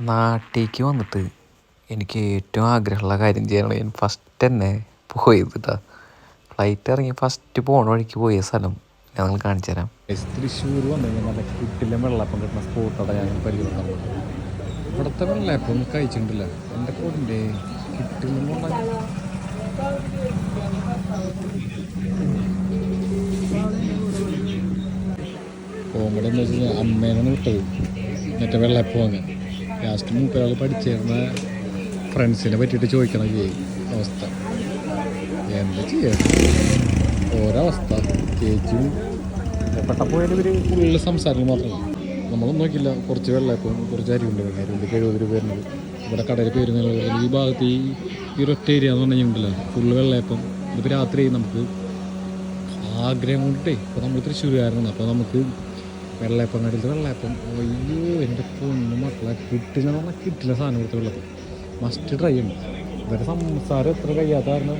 നാട്ടിലേക്ക് വന്നിട്ട് എനിക്ക് ഏറ്റവും ആഗ്രഹമുള്ള കാര്യം ചെയ്യണം. ഞാൻ ഫസ്റ്റ് തന്നെ പോയത് കേട്ടോ. ഫ്ലൈറ്റ് ഇറങ്ങി ഫസ്റ്റ് പോണ വഴിക്ക് പോയ സ്ഥലം ഞങ്ങൾ കാണിച്ചു തരാം. തൃശ്ശൂർ വന്നു കഴിഞ്ഞാൽ നല്ല കിട്ടില്ല വെള്ളപ്പം കിട്ടുന്ന സ്പോട്ടോടെ ഞാൻ പരിചയപ്പെടാൻ ഇവിടുത്തെ വെള്ളയപ്പം കഴിച്ചിട്ടില്ല. എൻ്റെ കൂടിൻ്റെ കിട്ടില്ല കോമഡി എന്ന് വെച്ച് കഴിഞ്ഞാൽ അമ്മേനാണ് വിട്ടത് മറ്റേ വെള്ളയപ്പം വാങ്ങാൻ. ലാസ്റ്റ് മൂപ്പരാൾ പഠിച്ചേർന്ന ഫ്രണ്ട്സിനെ പറ്റിയിട്ട് ചോദിക്കണം അവസ്ഥ. എന്താ ചെയ്യാൻ ഓരോ അവസ്ഥ. ചേച്ചിയും പെട്ടപ്പോയാലും ഇവർ ഫുള്ള് സംസാരം മാത്രമാണ്. നമ്മളൊന്നും നോക്കില്ല. കുറച്ച് വെള്ളയപ്പം കുറച്ച് അരിയുണ്ട്. അരിയുണ്ടിക്ക് 70 രൂപ വരുന്നത്. ഇവിടെ കടയിൽ പേര് ഈ ഭാഗത്ത് ഈ ഒരൊറ്റ ഏരിയ എന്ന് പറഞ്ഞിട്ടുണ്ടല്ലോ ഫുള്ള് വെള്ളയപ്പം. ഇതിപ്പോൾ രാത്രി നമുക്ക് ആഗ്രഹം കൊണ്ടിട്ടേ ഇപ്പോൾ നമ്മൾ തൃശ്ശൂരുകാരനാണ്. അപ്പോൾ നമുക്ക് വെള്ളയപ്പം കടയിലത്തെ വെള്ളയപ്പം അയ്യോ എൻ്റെ പൊന്നു മക്കളെ കിട്ടില്ല സാധനം കൊടുത്ത വെള്ളപ്പം മസ്റ്റ് ട്രൈ ഉണ്ട്. ഇവരുടെ സംസാരം എത്ര കഴിയാത്ത കാരണം